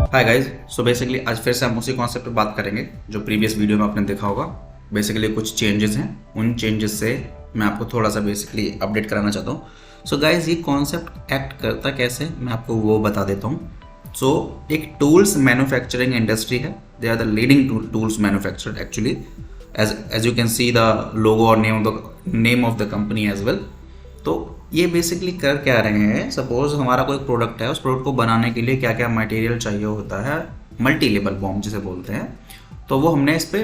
Hi guys. So basically आज फिर से हम उसी कॉन्सेप्ट पे बात करेंगे जो प्रीवियस वीडियो में आपने देखा होगा। बेसिकली कुछ चेंजेस हैं, उन चेंजेस से मैं आपको थोड़ा सा बेसिकली अपडेट कराना चाहता हूँ। सो गाइज, ये कॉन्सेप्ट एक्ट करता कैसे मैं आपको वो बता देता हूँ। सो एक टूल्स मैन्युफैक्चरिंग इंडस्ट्री है, they are the leading tools manufacturer actually, as you can see the logo और name of the company as well. तो ये बेसिकली कर क्या रहे हैं, सपोज हमारा कोई प्रोडक्ट है, उस प्रोडक्ट को बनाने के लिए क्या क्या मटेरियल चाहिए होता है, मल्टी लेवल बॉम्ब जिसे बोलते हैं, तो वो हमने इस पर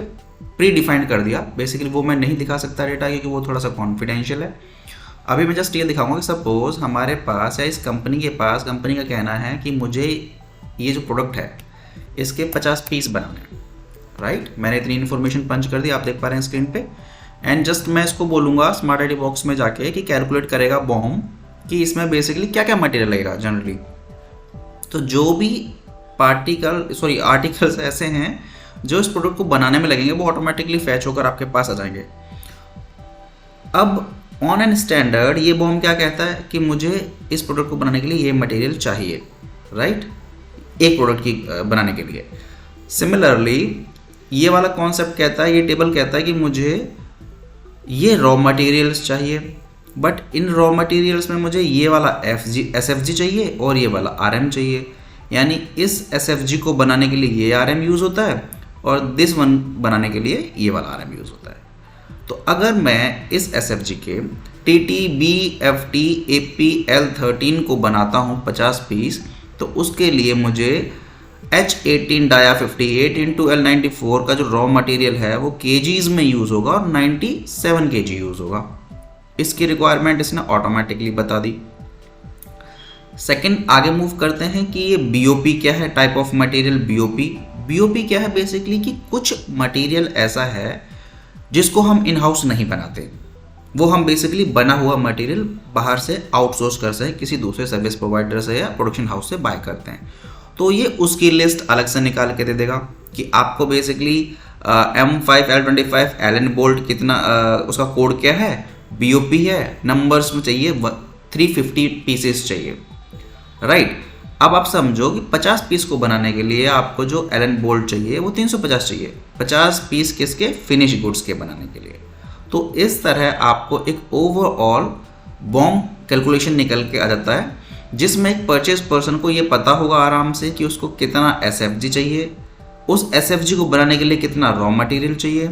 प्री डिफाइंड कर दिया। बेसिकली वो मैं नहीं दिखा सकता डेटा क्योंकि वो थोड़ा सा कॉन्फिडेंशियल है। अभी मैं जस्ट ये दिखाऊंगा कि सपोज हमारे पास या इस कंपनी के पास, कंपनी का कहना है कि मुझे ये जो प्रोडक्ट है इसके 50 पीस बनाने हैं, राइट। मैंने इतनी इन्फॉर्मेशन पंच कर दी, आप देख पा रहे हैं स्क्रीन पे। एंड जस्ट मैं इसको बोलूँगा स्मार्ट आईडी बॉक्स में जाके कि कैलकुलेट करेगा बॉम्ब कि इसमें बेसिकली क्या क्या मटेरियल लगेगा जनरली। तो जो भी आर्टिकल्स ऐसे हैं जो इस प्रोडक्ट को बनाने में लगेंगे वो ऑटोमेटिकली फैच होकर आपके पास आ जाएंगे। अब ऑन एन स्टैंडर्ड ये बॉम्ब क्या कहता है कि मुझे इस प्रोडक्ट को बनाने के लिए ये मटेरियल चाहिए, राइट, एक प्रोडक्ट की बनाने के लिए। सिमिलरली ये वाला कॉन्सेप्ट कहता है, ये टेबल कहता है कि मुझे ये रॉ मटेरियल्स चाहिए, बट इन रॉ मटेरियल्स में मुझे ये वाला SFG चाहिए और ये वाला RM चाहिए। यानी इस SFG को बनाने के लिए ये RM यूज़ होता है और दिस वन बनाने के लिए ये वाला RM यूज़ होता है। तो अगर मैं इस SFG के TTBFT APL13 को बनाता हूँ 50 पीस, तो उसके लिए मुझे H18 डाया 58 इंटू L94 का जो रॉ मटेरियल है वो केजीज में यूज़ होगा और 97 केजी यूज़ होगा। इसकी रिक्वायरमेंट इसने ऑटोमेटिकली बता दी। सेकंड, आगे मूव करते हैं कि ये BOP क्या है, टाइप ऑफ मटेरियल BOP क्या है। बेसिकली कि कुछ मटेरियल ऐसा है जिसको हम इन हाउस नहीं बनाते, वो हम बेसिकली बना हुआ मटेरियल बाहर से आउटसोर्स कर से किसी दूसरे सर्विस प्रोवाइडर से या प्रोडक्शन हाउस से बाय करते हैं। तो ये उसकी लिस्ट अलग से निकाल के दे देगा कि आपको बेसिकली M5L25 एलन बोल्ट कितना, उसका कोड क्या है, BOP है, नंबर्स में चाहिए 350 पीसेस चाहिए, राइट। अब आप समझो कि 50 पीस को बनाने के लिए आपको जो एलन बोल्ट चाहिए वो 350 चाहिए, 50 पीस किसके, फिनिश गुड्स के बनाने के लिए। तो इस तरह आपको एक ओवरऑल बॉम्ब कैलकुलेशन निकल के आ जाता है, जिसमें एक परचेज पर्सन को ये पता होगा आराम से कि उसको कितना SFG चाहिए, उस SFG को बनाने के लिए कितना रॉ मटेरियल चाहिए,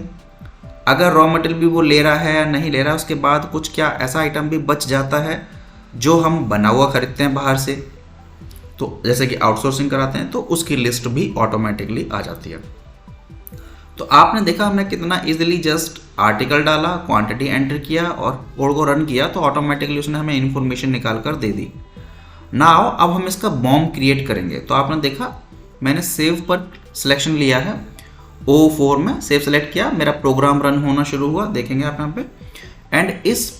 अगर रॉ मटेरियल भी वो ले रहा है या नहीं ले रहा है, उसके बाद कुछ क्या ऐसा आइटम भी बच जाता है जो हम बना हुआ खरीदते हैं बाहर से, तो जैसे कि आउटसोर्सिंग कराते हैं, तो उसकी लिस्ट भी ऑटोमेटिकली आ जाती है। तो आपने देखा हमने कितना इजीली जस्ट आर्टिकल डाला, क्वांटिटी एंटर किया और कोड को रन किया, तो ऑटोमेटिकली उसने हमें इन्फॉर्मेशन निकाल कर दे दी। नाउ अब हम इसका बॉम्ब क्रिएट करेंगे। तो आपने देखा मैंने सेव पर सिलेक्शन लिया है, O4 में सेव सेलेक्ट किया, मेरा प्रोग्राम रन होना शुरू हुआ, देखेंगे आप यहाँ पे। एंड इस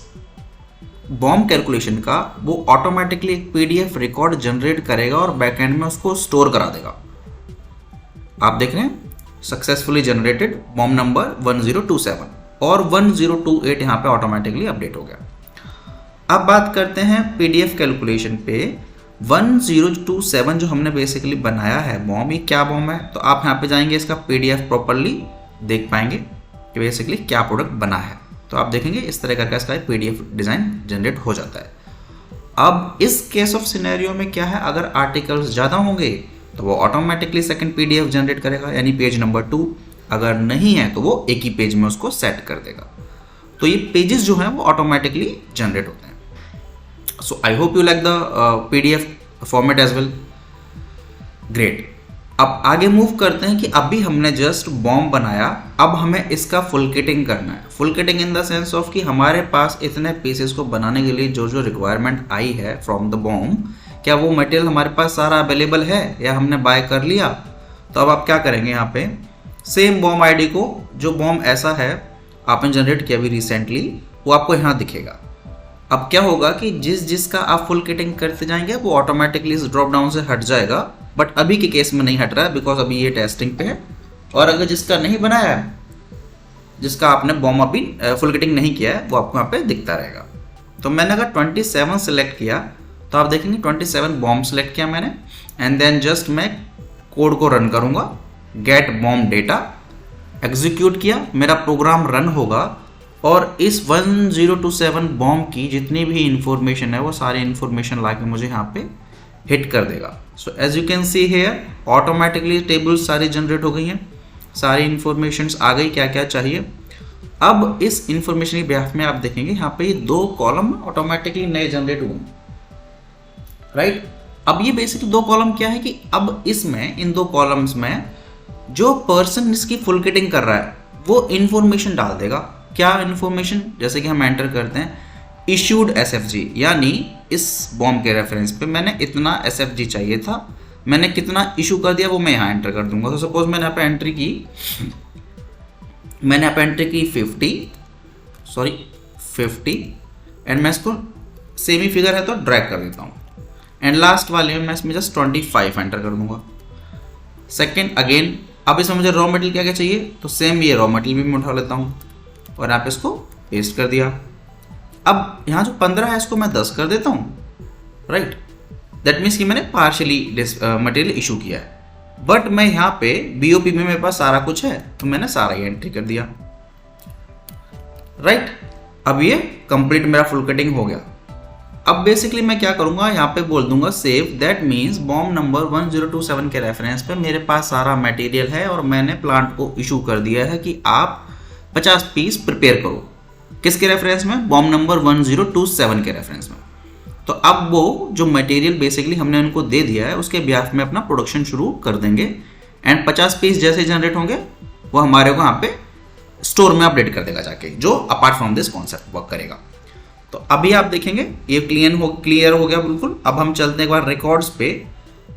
बॉम्ब कैलकुलेशन का वो ऑटोमेटिकली एक PDF रिकॉर्ड जनरेट करेगा और बैकएंड में उसको स्टोर करा देगा। आप देख रहे हैं सक्सेसफुली जनरेटेड बॉम्ब नंबर 1027 और 1028 यहाँ पे ऑटोमेटिकली अपडेट हो गया। अब बात करते हैं PDF कैलकुलेशन पे। 1027 जो हमने बेसिकली बनाया है बॉम्ब, ये क्या बॉम्ब है, तो आप यहाँ पे जाएंगे, इसका PDF प्रॉपरली देख पाएंगे कि बेसिकली क्या प्रोडक्ट बना है। तो आप देखेंगे इस तरह का इसका PDF डिज़ाइन जनरेट हो जाता है। अब इस केस ऑफ सिनेरियो में क्या है, अगर आर्टिकल्स ज़्यादा होंगे तो वो ऑटोमेटिकली सेकेंड PDF जनरेट करेगा, यानी पेज नंबर 2। अगर नहीं है तो वो एक ही पेज में उसको सेट कर देगा। तो ये पेजेस जो हैं वो ऑटोमेटिकली जनरेट होते हैं। So I hope you like the PDF format as well. Great. अब आगे मूव करते हैं कि अभी हमने जस्ट बॉम्ब बनाया, अब हमें इसका फुल किटिंग करना है। Full kiting in the sense of कि हमारे पास इतने पीसेस को बनाने के लिए जो जो रिक्वायरमेंट आई है फ्रॉम द बॉम्ब, क्या वो मटेरियल हमारे पास सारा अवेलेबल है या हमने बाय कर लिया। तो अब आप क्या करेंगे, यहाँ पे सेम बॉम्ब ID को, जो बॉम्ब ऐसा है आपने जनरेट किया अभी रिसेंटली, वो आपको यहाँ दिखेगा। अब क्या होगा कि जिसका आप फुल किटिंग करते जाएंगे वो ऑटोमेटिकली इस ड्रॉप डाउन से हट जाएगा, बट अभी के केस में नहीं हट रहा है बिकॉज अभी ये टेस्टिंग पे है। और अगर जिसका नहीं बनाया है, जिसका आपने बॉम्ब अभी फुल किटिंग नहीं किया है, वो आपको यहाँ पे दिखता रहेगा। तो मैंने अगर 27 सेलेक्ट किया तो आप देखेंगे 27 बॉम्ब सेलेक्ट किया मैंने, एंड देन जस्ट मैं कोड को रन करूंगा, गेट बॉम्ब डेटा एग्जीक्यूट किया, मेरा प्रोग्राम रन होगा और इस 1027 बॉम्ब की जितनी भी इंफॉर्मेशन है वो सारी इंफॉर्मेशन लाके मुझे यहाँ पे हिट कर देगा। So as you can see here automatically tables सारी जनरेट हो गई हैं, सारी इंफॉर्मेशंस आ गई क्या क्या चाहिए। अब इस इंफॉर्मेशन के बिहाफ में आप देखेंगे यहाँ पे ये 2 कॉलम ऑटोमेटिकली नए जनरेट हुए, राइट। अब ये बेसिकली 2 कॉलम क्या है कि अब इसमें इन 2 कॉलम्स में जो पर्सन इसकी फुल किटिंग कर रहा है वो इंफॉर्मेशन डाल देगा। क्या इंफॉर्मेशन, जैसे कि हम एंटर करते हैं इशूड एसएफजी, यानी इस बॉम्ब के रेफरेंस पे मैंने इतना एसएफजी चाहिए था, मैंने कितना इशू कर दिया वो मैं यहाँ एंटर कर दूंगा। तो सपोज मैंने यहाँ पे एंट्री की 50 एंड मैं इसको सेमी फिगर है तो ड्रैग कर देता हूँ एंड लास्ट वाले में मैं इसमें जस्ट 25 एंटर कर दूंगा। सेकेंड अगेन, अब इसमें मुझे रॉ मटेरियल क्या क्या चाहिए, तो सेम ये रॉ मटेरियल भी मैं उठा लेता हूँ और यहाँ पे इसको पेस्ट कर दिया। अब यहाँ जो 15 है इसको मैं 10 कर देता हूँ, राइट। दैट मीन्स कि मैंने पार्शियली मटेरियल इशू किया है, बट मैं यहाँ पे बीओपी में मेरे पास सारा कुछ है तो मैंने सारा ही एंट्री कर दिया, राइट। अब ये कंप्लीट मेरा फुल कटिंग हो गया। अब बेसिकली मैं क्या करूंगा, यहाँ पे बोल दूंगा save, that means bomb number 1027 के रेफरेंस पे मेरे पास सारा मटेरियल है और मैंने प्लांट को इशू कर दिया है कि आप 50 पीस प्रिपेयर करो। किसके रेफरेंस में, बॉम्ब नंबर 1027 के रेफरेंस में। तो अब वो जो मटेरियल बेसिकली हमने उनको दे दिया है उसके बिहाफ में अपना प्रोडक्शन शुरू कर देंगे एंड 50 पीस जैसे जनरेट होंगे वो हमारे को यहाँ पे स्टोर में अपडेट कर देगा जाके, जो apart from this concept work करेगा। तो अभी आप देखेंगे ये क्लियर हो गया बिल्कुल। अब हम चलते हैं एक बार रिकॉर्ड्स पे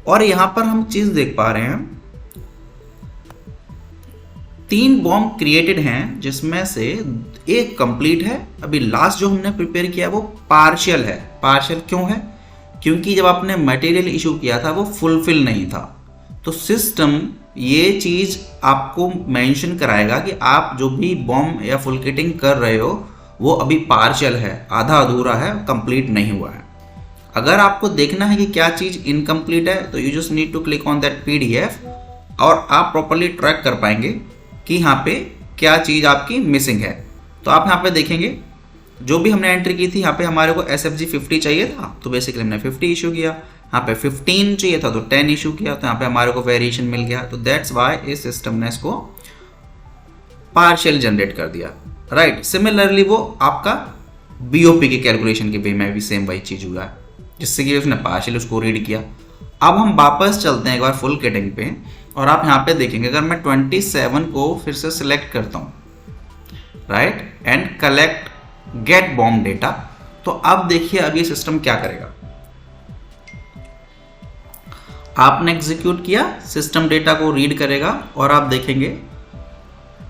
और यहाँ पर हम चीज देख पा रहे हैं 3 बॉम्ब क्रिएटेड हैं जिसमें से एक कंप्लीट है। अभी लास्ट जो हमने प्रिपेयर किया वो पार्शियल है। पार्शियल क्यों है, क्योंकि जब आपने मटेरियल इशू किया था वो फुलफिल नहीं था, तो सिस्टम ये चीज आपको मेंशन कराएगा कि आप जो भी बॉम्ब या फुल किटिंग कर रहे हो वो अभी पार्शियल है, आधा अधूरा है, कंप्लीट नहीं हुआ है। अगर आपको देखना है कि क्या चीज इनकम्प्लीट है तो you just need to click on that PDF और आप प्रॉपर्ली ट्रैक कर पाएंगे कि यहाँ पे क्या चीज आपकी मिसिंग है। तो आप यहाँ पे देखेंगे जो भी हमने एंट्री की थी, यहाँ पे हमारे को SFG 50 चाहिए था तो बेसिकली हमने 50 इशू किया, यहाँ पे 15 चाहिए था तो 10 इशू किया, तो यहाँ पे हमारे को वेरिएशन मिल गया। तो दैट्स वाई इस सिस्टम ने इसको पार्शियल जनरेट कर दिया, राइट। सिमिलरली वो आपका BOP के कैलकुलेशन के वे में भी सेम वही चीज हुआ है, जिससे कि उसने पार्शियल उसको रीड किया। अब हम वापस चलते हैं एक बार फुल किटिंग पे और आप यहाँ पे देखेंगे अगर मैं 27 को फिर से सिलेक्ट करता हूँ, right, and collect gate bomb data, तो अब देखिए अब ये सिस्टम क्या करेगा। आपने एग्जीक्यूट किया, सिस्टम डेटा को रीड करेगा और आप देखेंगे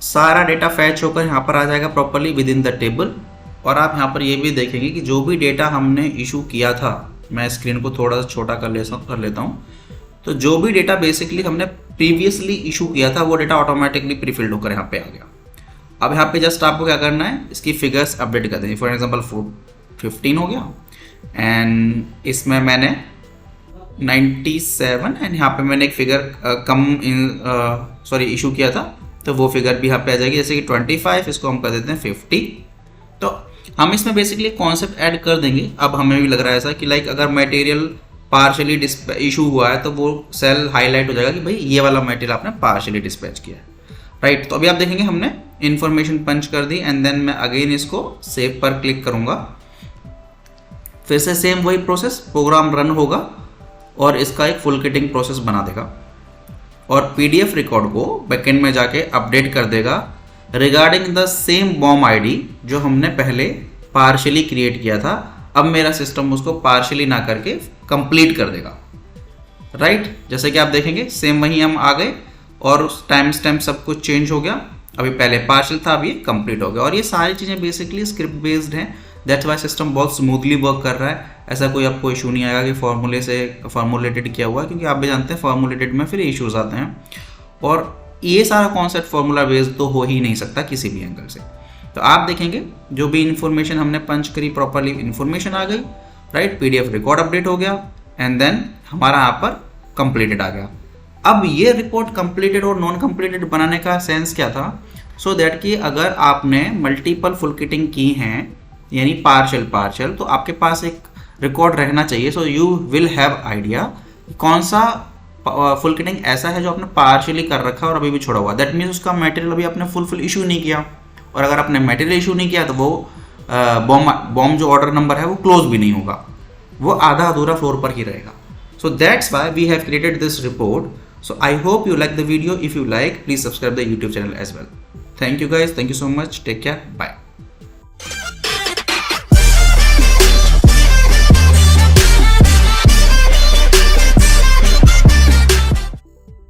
सारा डेटा फैच होकर यहाँ पर आ जाएगा properly with in the table. और आप यहाँ पर ये भी देखेंगे कि जो भी डेटा हमने इशू किया था, मैं स्क्रीन को थोड़ा सा छोटा कर लेता हूँ, तो जो भी डेटा बेसिकली हमने प्रीवियसली इशू किया था वो डेटा ऑटोमेटिकली प्रीफिल्ड होकर यहाँ पे आ गया। अब यहाँ पे जस्ट आपको क्या करना है, इसकी फिगर्स अपडेट कर देंगे। फॉर एग्जांपल 15 हो गया एंड इसमें मैंने 97 एंड यहाँ पे मैंने एक फिगर इशू किया था तो वो फिगर भी यहाँ पे आ जाएगी, जैसे कि 25, इसको हम कर देते हैं 50। तो हम इसमें बेसिकली कॉन्सेप्ट ऐड कर देंगे। अब हमें भी लग रहा है ऐसा कि लाइक अगर मटेरियल पार्शियली इशू हुआ है तो वो सेल हाईलाइट हो जाएगा कि भाई ये वाला मटेरियल आपने पार्शियली डिस्पैच किया है, राइट। तो अभी आप देखेंगे हमने इन्फॉर्मेशन पंच कर दी एंड देन मैं अगेन इसको सेव पर क्लिक करूंगा, फिर से सेम वही प्रोसेस, प्रोग्राम रन होगा और इसका एक फुल किटिंग प्रोसेस बना देगा और PDF रिकॉर्ड को बैकएंड में जाके अपडेट कर देगा regarding the same bomb ID जो हमने पहले पार्शियली क्रिएट किया था। अब मेरा सिस्टम उसको पार्शियली ना करके कंप्लीट कर देगा, राइट। जैसे कि आप देखेंगे सेम वहीं हम आ गए और टाइम स्टैम्प सब कुछ चेंज हो गया। अभी पहले पार्शियल था, अब ये कंप्लीट हो गया। और ये सारी चीज़ें बेसिकली स्क्रिप्ट बेस्ड हैं, दैट्स वाई सिस्टम बहुत स्मूथली वर्क कर रहा है। ऐसा कोई आपको इशू नहीं आएगा कि फॉर्मूले से फॉर्मुलेटेड किया हुआ है, क्योंकि आप भी जानते हैं फॉर्मुलेटेड में फिर इश्यूज आते हैं और ये सारा कॉन्सेप्ट फॉर्मूला बेस्ड तो हो ही नहीं सकता किसी भी एंगल से। तो आप देखेंगे जो भी इन्फॉर्मेशन हमने पंच करी प्रॉपर्ली इन्फॉर्मेशन आ गई, राइट। PDF रिकॉर्ड अपडेट हो गया एंड देन हमारा यहाँ पर कंप्लीटेड आ गया। अब ये रिपोर्ट कंप्लीटेड और नॉन कंप्लीटेड बनाने का सेंस क्या था, सो दैट कि अगर आपने मल्टीपल फुल किटिंग की हैं यानी पार्शियल तो आपके पास एक रिकॉर्ड रहना चाहिए, so you will have idea कौन सा फुल किटिंग ऐसा है जो आपने पार्शियली कर रखा और अभी भी छोड़ा हुआ। दैट मीन्स उसका मटेरियल अभी आपने फुल इशू नहीं किया, और अगर आपने मटेरियल इशू नहीं किया तो वो बॉम्ब जो ऑर्डर नंबर है वो क्लोज भी नहीं होगा, वो आधा अधूरा फ्लोर पर ही रहेगा। So that's why we have created this report. So I hope you like the video. If you like, please subscribe the YouTube channel as well. Thank you guys. Thank you so much. Take care. Bye.